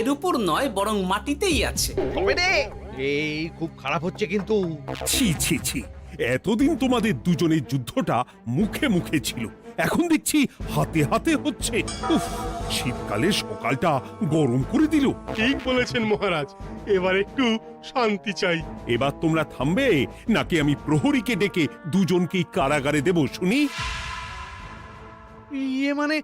এর উপর নয়, বরং মাটিতেই আছে। তবে রে, এই খুব খারাপ হচ্ছে কিন্তু। ছি ছি ছি, এতদিন তোমাদের দুজনের যুদ্ধটা মুখে মুখে ছিল, এখন দেখছি হাতে হাতে হচ্ছে। উফ, শীতকালে সকালটা গরম করে দিল। ঠিক বলেছেন মহারাজ, এবার একটু শান্তি চাই। এবার তোমরা থামবে নাকি আমি প্রহরীকে ডেকে দুজনকেই কারাগারে দেব শুনি? ইয়ে মানে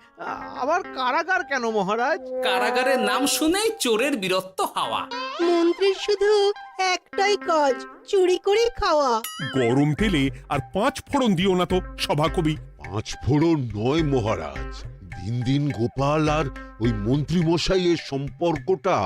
আবার কারাগার কেন মহারাজ? কারাগারের নাম শুনেই চোরের বীরত্ব হাওয়া। মন্ত্রীর শুধু একটাই কাজ, চুরি করে খাওয়া। গরম তেলে আর 5 ফোড়ন দিও না তো সভাকবি। 5 ফোড়ন নয় মহারাজ, দিন দিন গোপাল আর ওই মন্ত্রী মশাইয়ের সম্পর্কটা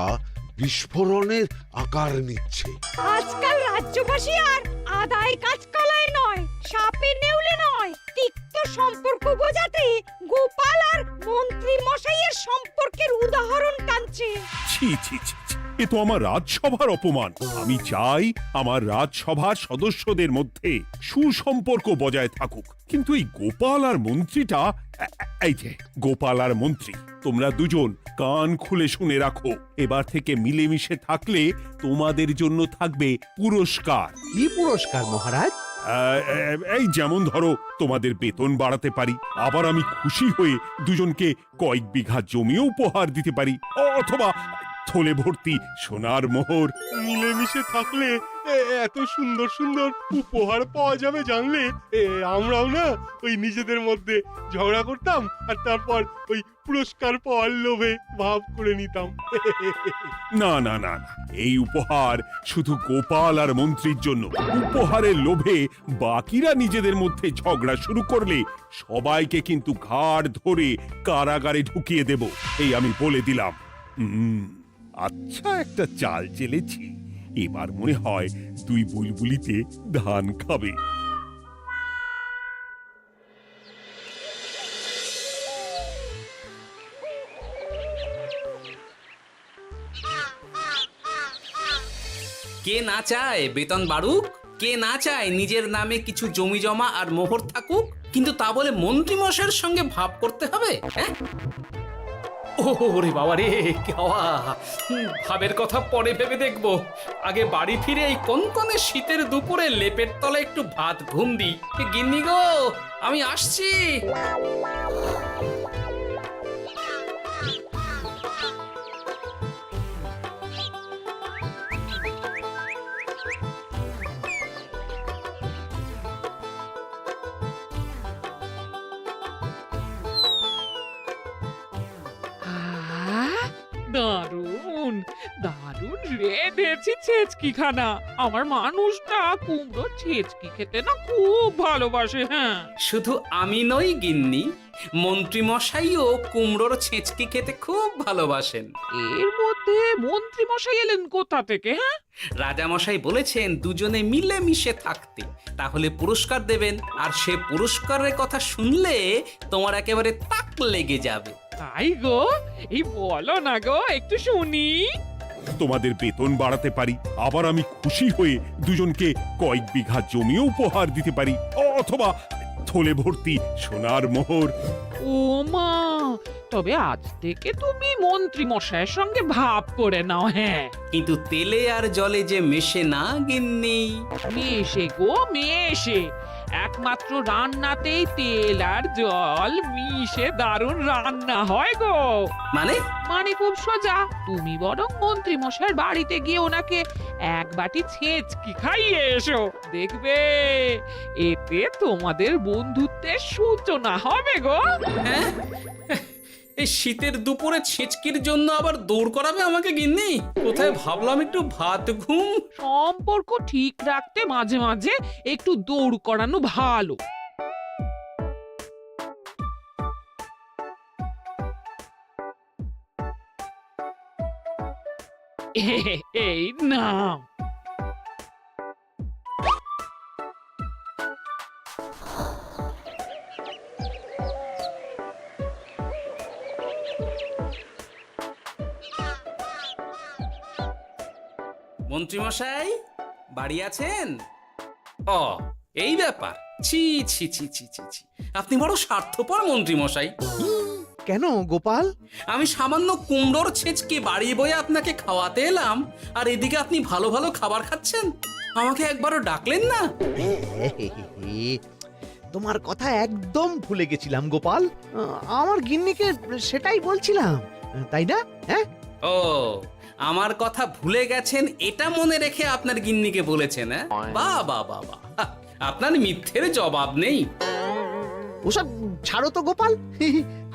বিস্ফোরণের আকার নিচ্ছে। আজকাল রাজ্যবাসী আর আদায় কাজকলায় নয়, সাপে নেউলে নয়, তিক্ত সম্পর্ক বোঝাতে গোপাল আর মন্ত্রী মশাইয়ের সম্পর্কের উদাহরণ টানছে। ছি ছি ছি ছি, এ তো আমার রাজসভার অপমান। আমি চাই আমার রাজসভার সদস্যদের মধ্যে সুসম্পর্ক বজায় থাকুক, কিন্তু এই গোপাল আর মন্ত্রীটা, এই যে গোপাল আর মন্ত্রী, তোমরা দুজন কান খুলে শুনে রাখো, এবার থেকে মিলেমিশে থাকলে তোমাদের জন্য থাকবে পুরস্কার। কি পুরস্কার মহারাজ? এই যেমন ধরো, তোমাদের বেতন বাড়াতে পারি, আবার আমি খুশি হয়ে দুজনকে কয়েক বিঘা জমিও উপহার দিতে পারি, অথবা থলে ভর্তি সোনার মোহর। মিলেমিশে থাকলে এত সুন্দর সুন্দর উপহার পাওয়া যাবে জানলে আমরাও না ওই নিজেদের মধ্যে ঝগড়া করতাম আর তারপর ওই পুরস্কার পাওয়ার লোভে ভাব করে নিতাম। না না না না, এই উপহার শুধু গোপাল আর মন্ত্রীর জন্য। উপহারের লোভে বাকিরা নিজেদের মধ্যে ঝগড়া শুরু করলে সবাইকে কিন্তু ঘাড় ধরে কারাগারে ঢুকিয়ে দেব, এই আমি বলে দিলাম। আচ্ছা, একটা চাল চেলেছি, এবার মনে হয় দুই বুলবুলিতে ধান খাবে। কে না চায় বেতন বাড়ুক? কে না চায় নিজের নামে কিছু জমি জমা আর মোহর থাকুক? কিন্তু তা বলে মন্ত্রী মশাইয়ের সঙ্গে ভাব করতে হবে? হ্যাঁ, ওরে বাবা রে, কেওয়া ভাবের কথা পরে ভেবে দেখবো। আগে বাড়ি ফিরে এই কনকনে শীতের দুপুরে লেপের তলে একটু ভাত ঘুম দি। গিন্নি গো, আমি আসছি। দারুণ দারুণ রেঁধেছি ছেচকি খানা। আমার মানুষটা কুমড়ো ছেচকি খেতে না খুব ভালোবাসে। হ্যাঁ, শুধু আমি নই গিন্নি, মন্ত্রী মশাইও কুমড়োর ছেঁচকি খেতে খুব ভালোবাসেন। এর মধ্যে মন্ত্রী মশাই এলেন কোথা থেকে? হ্যাঁ, রাজামশাই বলেছেন দুজনে মিলে মিশে থাকতে, তাহলে পুরস্কার দেবেন, আর সে পুরস্কারের কথা শুনলে তোমার একেবারে তাক লেগে যাবে। তাই গো, এই বলো না গো, একটু শুনি। তোমাদের বেতন বাড়াতে পারি, আবার আমি খুশি হয়ে দুজনকে কয়েক বিঘা জমিও উপহার দিতে পারি, অথবা থলে ভর্তি সোনার মোহর। ও মা, তবে আজ থেকে তুমি মন্ত্রী মশাইয়ের সঙ্গে ভাব করে নাও। হ্যাঁ, কিন্তু তেলে আর জলে যে মেশে না গিন্নি। মেশে গো মেশে, একমাত্র রান্নাতেই তেল আর জল মিশে দারুণ রান্না হয় গো। মানে? মানে খুব সোজা, তুমি বরং মন্ত্রী মশাইয়ের বাড়িতে গিয়ে ওনাকে এক বাটি ছেঁচকি খাইয়ে এসো, দেখবে এতে তোমাদের বন্ধুত্বের সূচনা হবে গো। হ্যাঁ, এই শীতের দুপুরে ছেঁচকির জন্য আবার দৌড় করাবে আমাকে গিন্নি? কোথায় ভাবলাম একটু ভাত ঘুম। সম্পর্ক ঠিক রাখতে মাঝে মাঝে একটু দৌড় করানো ভালো। এই নাও। মন্ত্রীমশাই বাড়ি আছেন? ও, এই ব্যাপার। ছি ছি ছি ছি ছি ছি, আপনি বড় স্বার্থপর মন্ত্রীমশাই। কেন গোপাল? আমি সামান্য কুমড়োর ছেঁচকে বাড়ি বয়ে আপনাকে খাওয়াতে এলাম, আর এদিকে আপনি ভালো ভালো খাবার খাচ্ছেন। আমাকে একবারও ডাকলেন না। তোমার কথা একদম ভুলে গেছিলাম গোপাল। আমার গিন্নিকে সেটাই বলছিলাম, তাই না? হ্যাঁ, ও, আমার কথা ভুলে গেছেন এটা মনে রেখে আপনার গিন্নিকে বলেছেন? হ্যাঁ, বাহ বাহ বাহ বাহ, আপনার মিথ্যের জবাব নেই। ওসব ছাড়ো তো গোপাল।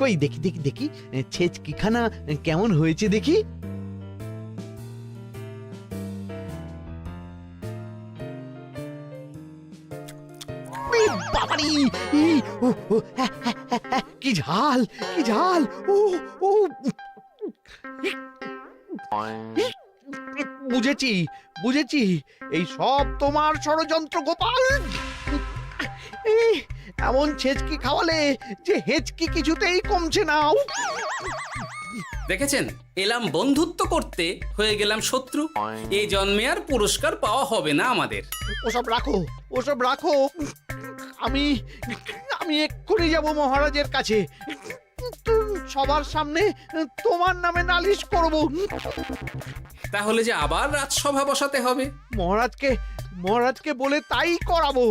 কই দেখি দেখি দেখি ছেচকিখানা কেমন হয়েছে দেখি। বাবারি, কি ঝাল, কি ঝাল! ও ও, বুঝেছি বুঝেছি, এই সব তোমার ষড়যন্ত্র গোপাল। এমন ছেচকি খাওয়ালে যে হেঁচকি কিছুতেই কমছে না। দেখেছেন, এলাম বন্ধুত্ব করতে, হয়ে গেলাম শত্রু। এই জন্মে আর পুরস্কার পাওয়া হবে না আমাদের। ওসব রাখো, ওসব রাখো। আমি আমি এক্ষুনি যাব মহারাজের কাছে, সবার সামনে তোমার নামে নালিশ করব। তাহলে যে আবার রাজসভা বসাতে হবে। মহারাজকে বলে তাই করাবো।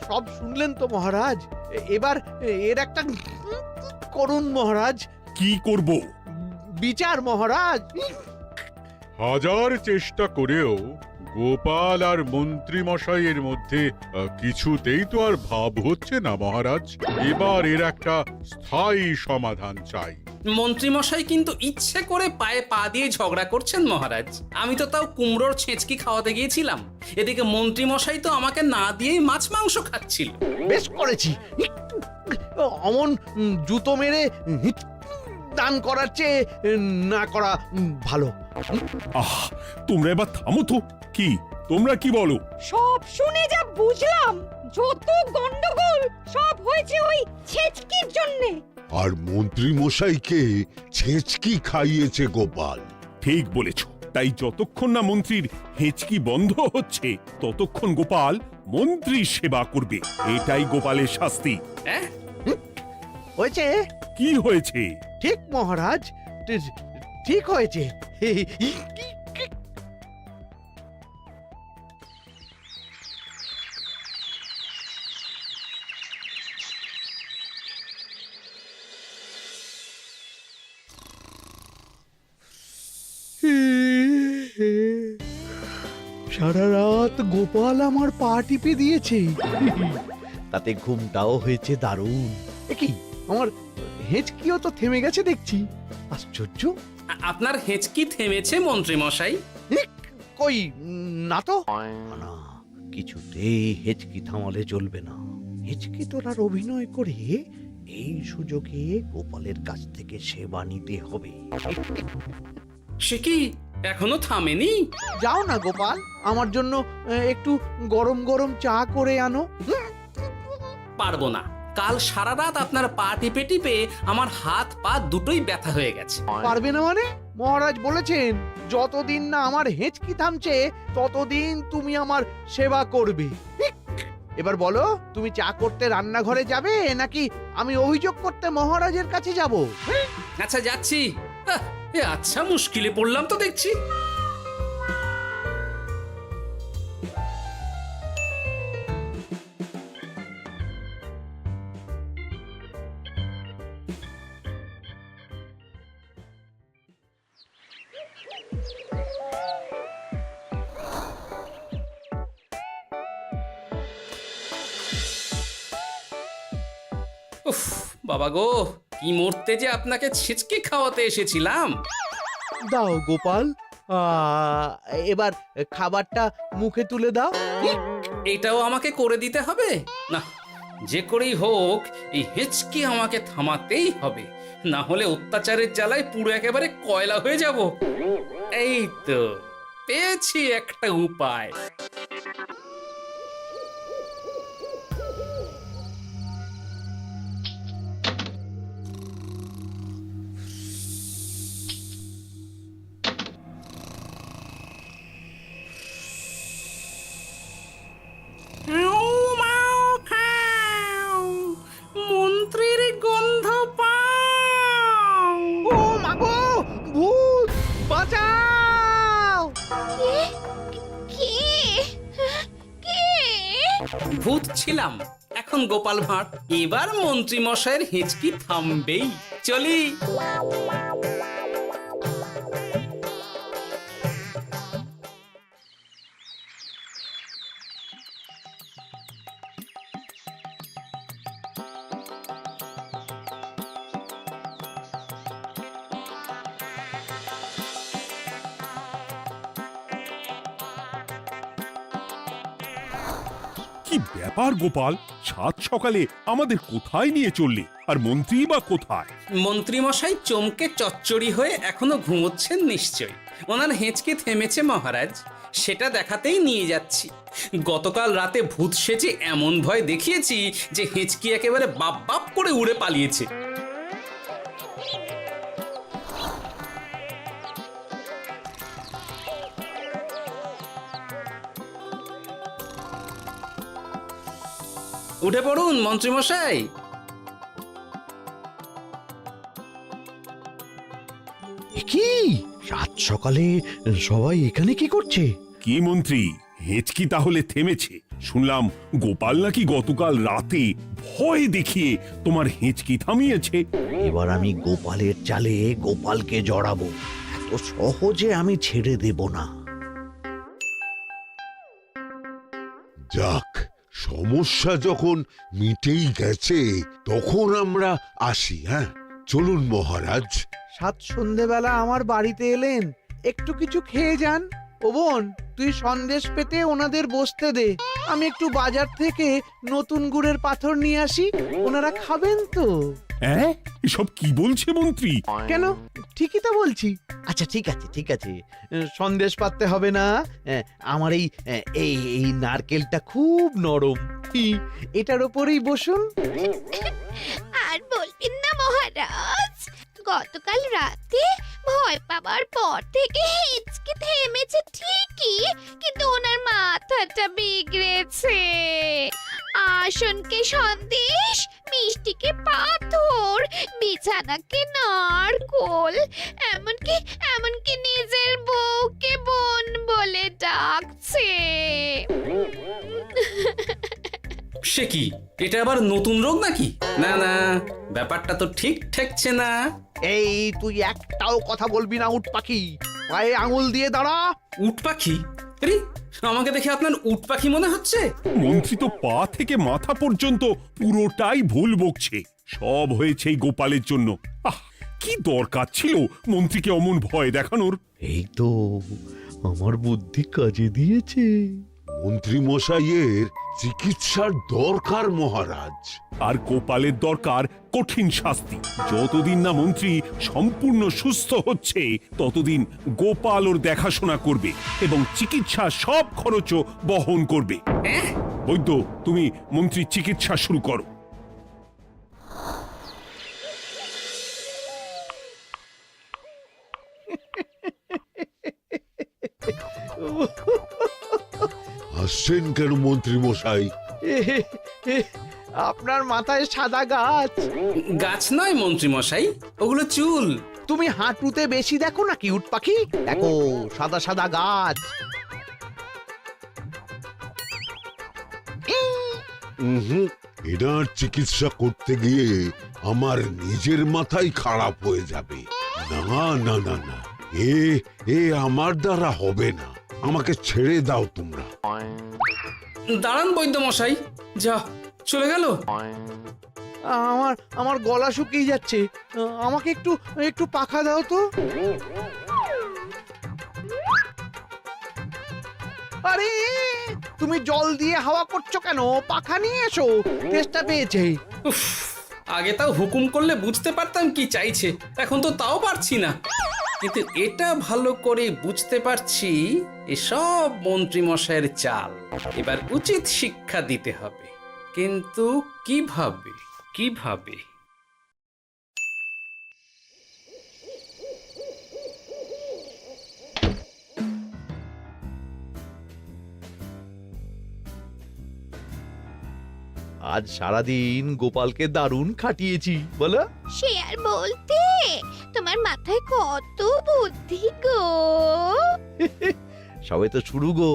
সব শুনলেন তো মহারাজ? এবার এর একটা করুন মহারাজ। কি করব? বিচার মহারাজ। হাজার চেষ্টা করেও গোপাল আর মন্ত্রী মশাইয়ের মধ্যে কিছুতেই তো আর ভাব হচ্ছে না মহারাজ। এবার এর একটা স্থায়ী সমাধান চাই। মন্ত্রীমশাই কিন্তু ইচ্ছে করে পায়ে পা দিয়ে ঝগড়া করছেন মহারাজ। আমি তো তাও কুমড়োর ছেঁচকি খাওয়াতে গিয়েছিলাম, এদিকে মন্ত্রীমশাই তো আমাকে না দিয়েই মাছ মাংস খাচ্ছিল। বেশ করেছি। অমন জুতো মেরে দান করার চেয়ে না করা ভালো। আহ, তোমরা এবার থামো তো। কি তোমরা কি বলো? সব শুনে যা বুঝলাম, যত গন্ডগোল সব হয়েছে ওই ছেচকির জন্যে। আর মন্ত্রী মশাইকে ছেঁচকি খাইয়েছে গোপাল। ঠিক বলেছ। তাই যতক্ষণ না মন্ত্রীর হেঁচকি বন্ধ হচ্ছে ততক্ষণ গোপাল মন্ত্রীর সেবা করবে। এটাই গোপালের শাস্তি। হ্যাঁ, হয়েছে? কি হয়েছে? ঠিক মহারাজ, ঠিক হয়েছে। সারা রাত গোপাল আমার পা টিপে দিয়েছে, তাতে ঘুমটাও হয়েছে দারুণ। কি আমার হেঁচকিও তো থেমে গেছে দেখছি। আশ্চর্য। আপনার হেঁচকি থেমেছে মন্ত্রীমশাই? কই না তো। না, কিছুতেই হেঁচকি থামালে চলবে না। হেঁচকি তোলার অভিনয় করে এই সুযোগে গোপালের কাছ থেকে সেবা নিতে হবে। সে কি এখনো থামেনি? যাও না গোপাল, আমার জন্য একটু গরম গরম চা করে আনো। পারবো না। কাল সারা রাত আপনার পা টিপে টিপে আমার হাত পা দুটোই ব্যথা হয়ে গেছে। পারবে না মানে? মহারাজ বলেছেন যতদিন না আমার হেঁচকি থামছে ততদিন তুমি আমার সেবা করবে। এবার বলো, তুমি চা করতে রান্নাঘরে যাবে নাকি আমি অভিযোগ করতে মহারাজের কাছে যাব? আচ্ছা, যাচ্ছি। আচ্ছা, মুশকিলে পড়লাম তো দেখছি। উফ, বাবা গো, কি মরতে যে আপনাকে ছিচকে খাওয়াতে এসেছিলাম। দাও গোপাল, এবার খাবারটা মুখে তুলে দাও। এটাও আমাকে করে দিতে হবে? না, যে করেই হোক এই হেঁচকি আমাকে থামাতেই হবে, না হলে অত্যাচারের জ্বালায় পুরো একেবারে কয়লা হয়ে যাব। এই তো পেয়েছি একটা উপায়। ভূত ছিলাম, এখন গোপাল ভাঁড়। এবার মন্ত্রী মশাইয়ের হেঁচকি থামবেই। চলি। কি ব্যাপার গোপাল, সাত সকালে আমাদের কোথায় নিয়ে চললি? আর মন্ত্রী বা কোথায়? মন্ত্রী মশাই চমকে চচ্চড়ি হয়ে এখনো ঘুমোচ্ছেন নিশ্চয়ই। ওনার হেঁচকে থেমেছে মহারাজ, সেটা দেখাতেই নিয়ে যাচ্ছি। গতকাল রাতে ভূত সেজে এমন ভয় দেখিয়েছি যে হেঁচকি একেবারে বাপ বাপ করে উড়ে পালিয়েছে। উঠে পড়ুন মন্ত্রী মশাই। কি সাত সকালে সবাই এখানে কি করছে? কি মন্ত্রী, হেঁচকি তাহলে থেমেছে? শুনলাম গোপাল নাকি গতকাল রাতে ভয় দেখিয়ে তোমার হেঁচকি থামিয়েছে। এবার আমি গোপালের চালে গোপালকে জড়াবো, এত সহজে আমি ছেড়ে দেব না। যাক, সমস্যা যখন মিটেই গেছে তখন আমরা আসি। হ্যাঁ, চলুন মহারাজ। সাত সন্ধেবেলা আমার বাড়িতে এলেন, একটু কিছু খেয়ে যান। ও বোন, তুই সন্দেশ পেতে ওনাদের বসতে দে, আমি একটু বাজার থেকে নতুন গুড়ের পাথর নিয়ে আসি, ওনারা খাবেন তো। হ্যাঁ, এসব কি বলছে মন্ত্রী? কেন, ঠিকই তো বলছি। আচ্ছা ঠিক আছে ঠিক আছে, সন্দেশ পাততে হবে না। আমার এই এই এই নারকেলটা খুব নরম, এটার ওপরেই বসুন। আর বলবেন না মহারাজ, গতকাল রাতে ভয় পাবার পর থেকে হেঁচকি থেমেছে ঠিকই, কিন্তু ওনার মাথাটা বিগড়েছে। আসনকে সন্দেশ, মিষ্টিকে পাথর, বিছানাকে নারকোল, এমনকি নিজের বউকে বোন বলে ডাকছে। সে কি, এটা আবার নতুন রোগ নাকি? না না, ব্যাপারটা তো ঠিক ঠেকছে না। এই তুই একটাও কথা বলবি না উট পাখি, পায়ে আঙুল দিয়ে দাঁড়া। উট পাখি? আরে, আমাকে দেখে আপনার উট পাখি মনে হচ্ছে? মন্ত্রী তো পা থেকে মাথা পর্যন্ত পুরোটাই ভুল বকছে। সব হয়েছে এই গোপালের জন্য। আহ, কি দরকার ছিল মন্ত্রীকে অমন ভয় দেখানোর? এই তো আমার বুদ্ধি কাজে দিয়েছে। মন্ত্রী মশাইয়ের চিকিৎসার দরকার মহারাজ। আর গোপালের দরকার কঠিন শাস্তি। যতদিন না মন্ত্রী সম্পূর্ণ সুস্থ হচ্ছে ততদিন গোপাল ওর দেখাশোনা করবে এবং চিকিৎসা সব খরচও বহন করবে। বৈদ্য, তুমি মন্ত্রীর চিকিৎসা শুরু করো। হাসছেন কেন মন্ত্রী মশাই? আপনার মাথায় সাদা গাছ। গাছ নয় মন্ত্রী মশাই, ওগুলো চুল। তুমি হাঁটুতে বেশি দেখো নাকি উট পাখি? দেখো সাদা সাদা গাছ। এনার চিকিৎসা করতে গিয়ে আমার নিজের মাথাই খারাপ হয়ে যাবে। না না না না, এ আমার দ্বারা হবে না। আমাকে ছেড়ে দাও তোমরা। দাঁড়ান বৈদ্য মশাই, যা চলে গেল। আমার গলা শুকিয়ে যাচ্ছে, আমাকে একটু একটু পাখা দাও তো। আরে তুমি জল দিয়ে হাওয়া করছো কেন? পাখা নিয়ে এসো, তেষ্টা পেয়েছে। উফ, আগে তাও হুকুম করলে বুঝতে পারতাম কি চাইছে, এখন তো তাও পারছি না। কিন্তু এটা ভালো করে বুঝতে পারছি এসব মন্ত্রী মশাইয়ের চাল। এবার উচিত শিক্ষা দিতে হবে, কিন্তু কিভাবে? আজ সারাদিন গোপালকে দারুণ খাটিয়েছি, বলো। সে আর বলতে, তোমার মাথায় কত বুদ্ধি গো। সবে তো শুরু গো,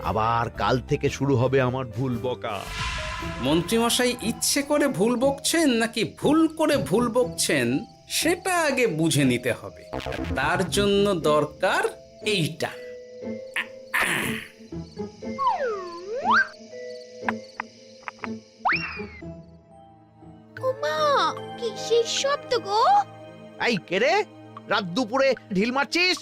আবার কাল থেকে শুরু হবে আমার ভুল বকা। মন্ত্রীমশাই ইচ্ছে করে ভুল বকছেন নাকি ভুল করে ভুল বকছেন সেটা আগে বুঝে নিতে হবে। আর তার জন্য দরকার এইটা। ওমা কিসের শব্দ গো? এই কে রে, রাত দুপুরে ঢিল মারছিস?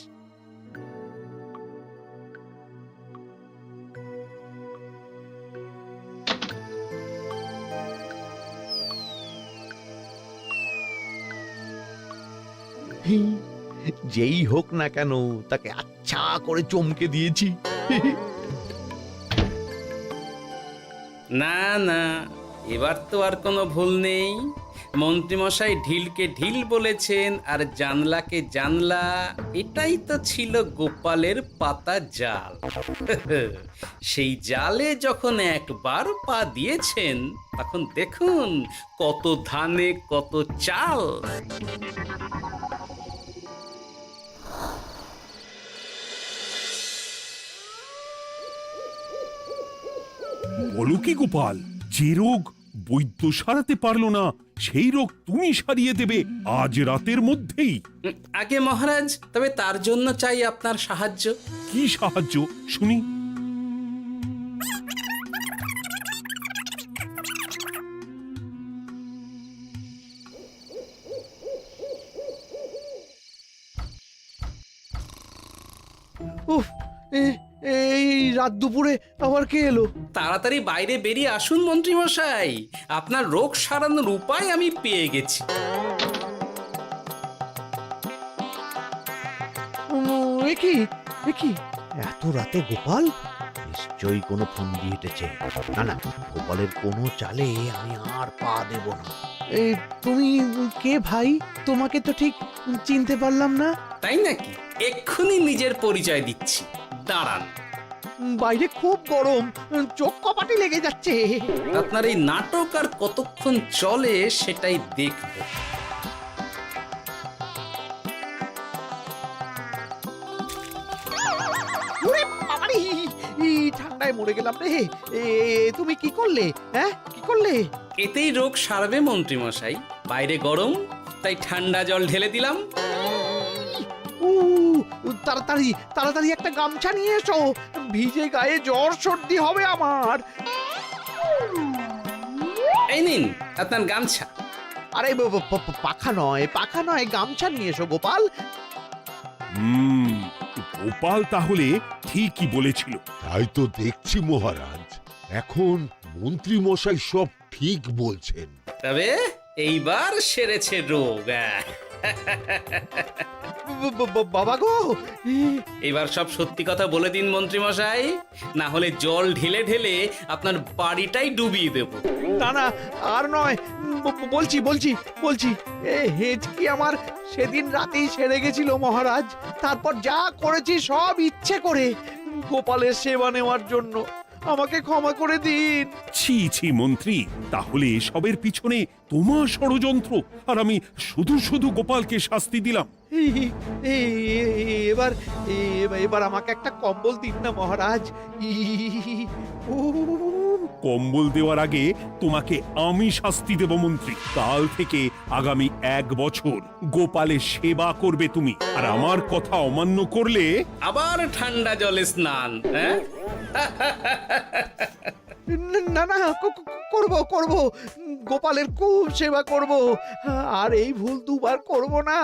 যেই হোক না কেন তাকে আচ্ছা করে চমকে দিয়েছি। না না, এবার তো আর কোনো ভুল নেই। মন্ত্রীমশাই ঢিলকে ঢিল বলেছেন আর জানলাকে জানলা, এটাই তো ছিল গোপালের পাতা জাল। সেই জালে যখন একবার পা দিয়েছেন তখন দেখুন কত ধানে কত চাল। বলো কি গোপাল, যে রোগ বৈদ্য সারাতে পারলো না সেই রোগ তুমি সারিয়ে দেবে আজ রাতের মধ্যেই? আগে মহারাজ, তবে তার জন্য চাই আপনার সাহায্য। কি সাহায্য শুনি? উফ, এই রাত দুপুরে আবার কে এলো? তাড়াতাড়ি বাইরে বেরিয়ে আসুন মন্ত্রীমশাই, আপনার রোগ সারানোর উপায় আমি পেয়ে গেছি। কি এত রাতে গোপাল? নিশ্চয়ই কোনো ফোন দিয়ে হেঁটেছে। না না, গোপালের কোনো চালে আমি আর পা দেব না। তুমি কে ভাই? তোমাকে তো ঠিক চিনতে পারলাম না। তাই নাকি? এক্ষুনি নিজের পরিচয় দিচ্ছি, দাঁড়ান। বাইরে খুব গরম, চোখ কপাটি লেগে যাচ্ছে। আপনার এই নাটক আর কতক্ষণ চলে সেটাই দেখব। ওরে বাবারে, এই ঠান্ডায় মরে গেলাম রে। তুমি কি করলে? হ্যাঁ, কি করলে? এতেই রোগ সারবে মন্ত্রীমশাই। বাইরে গরম, তাই ঠান্ডা জল ঢেলে দিলাম। তাড়াতাড়ি তাড়াতাড়ি একটা গামছা নিয়ে এসো, ভিজে গায়ে জ্বর সর্দি হবে আমার। এই নিন আপনার গামছা। আরে পাখা নয়, পাখা নয়, গামছা নিয়ে এসো গোপাল। গোপাল তাহলে ঠিকই বলেছিল। তাই তো দেখছি মহারাজ, এখন মন্ত্রী মশাই সব ঠিক বলছেন। তবে এইবার সেরেছে রোগ। বাবা গো, এবার সব সত্যি কথা বলে দিন মন্ত্রীমশাই, না হলে জল ঢেলে ঢেলে আপনার বাড়িটাই ডুবিয়ে দেব। না না, আর নয়, বলছি বলছি বলছি হেঁচকি আমার সেদিন রাতেই সেরে গেছিল মহারাজ। তারপর যা করেছি সব ইচ্ছে করে, গোপালের সেবা নেওয়ার জন্য। আমাকে ক্ষমা করে দিন। ছি ছি মন্ত্রী, তাহলে এসবের পিছনে তোমার ষড়যন্ত্র, আর আমি শুধু শুধু গোপালকে শাস্তি দিলাম। এবার এবার আমাকে একটা কম্বল দিন না মহারাজ। কম্বল দেওয়ার আগে তোমাকে আমি শাস্তি দেব মন্ত্রী। কাল থেকে আগামী 1 বছর গোপালের সেবা করবে তুমি, আর আমার কথা অমান্য করলে আবার ঠান্ডা জলে স্নান। হ্যাঁ, না না, করব করব, গোপালের খুব সেবা করব, আর এই ভুল দুবার করব না।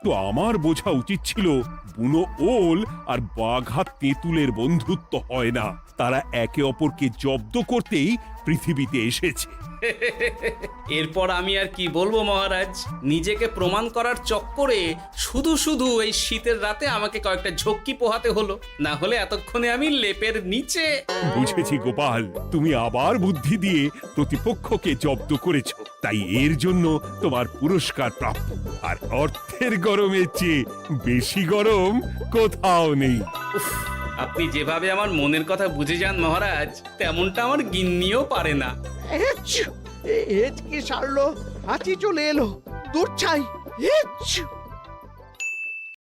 তো আমার বোঝা উচিত ছিল বুনো ওল আর বাঘা তেঁতুলের বন্ধুত্ব হয় না, তারা একে অপরকে জব্দ করতেই পৃথিবীতে এসেছে। এরপর আমি আর কি বলবো মহারাজ, নিজেকে প্রমাণ করার চক্করে শুধু শুধু এই শীতের রাতে আমাকে কয়েকটা ঝক্কি পোহাতে হলো, না হলে এতক্ষণে আমি লেপের নিচে। বুঝেছি গোপাল, তুমি আবার বুদ্ধি দিয়ে প্রতিপক্ষকে জব্দ করেছো, তাই এর জন্য তোমার পুরস্কার প্রাপ্ত। আর অর্থের গরমের চেয়ে বেশি গরম কোথাও নেই। উফ, আপনি যেভাবে আমার মনের কথা বুঝে যান মহারাজ, তেমনটা আমার গিন্নিও পারে না। হেঁচকি সারলো, হাঁচি চলে এলো, দূর ছাই।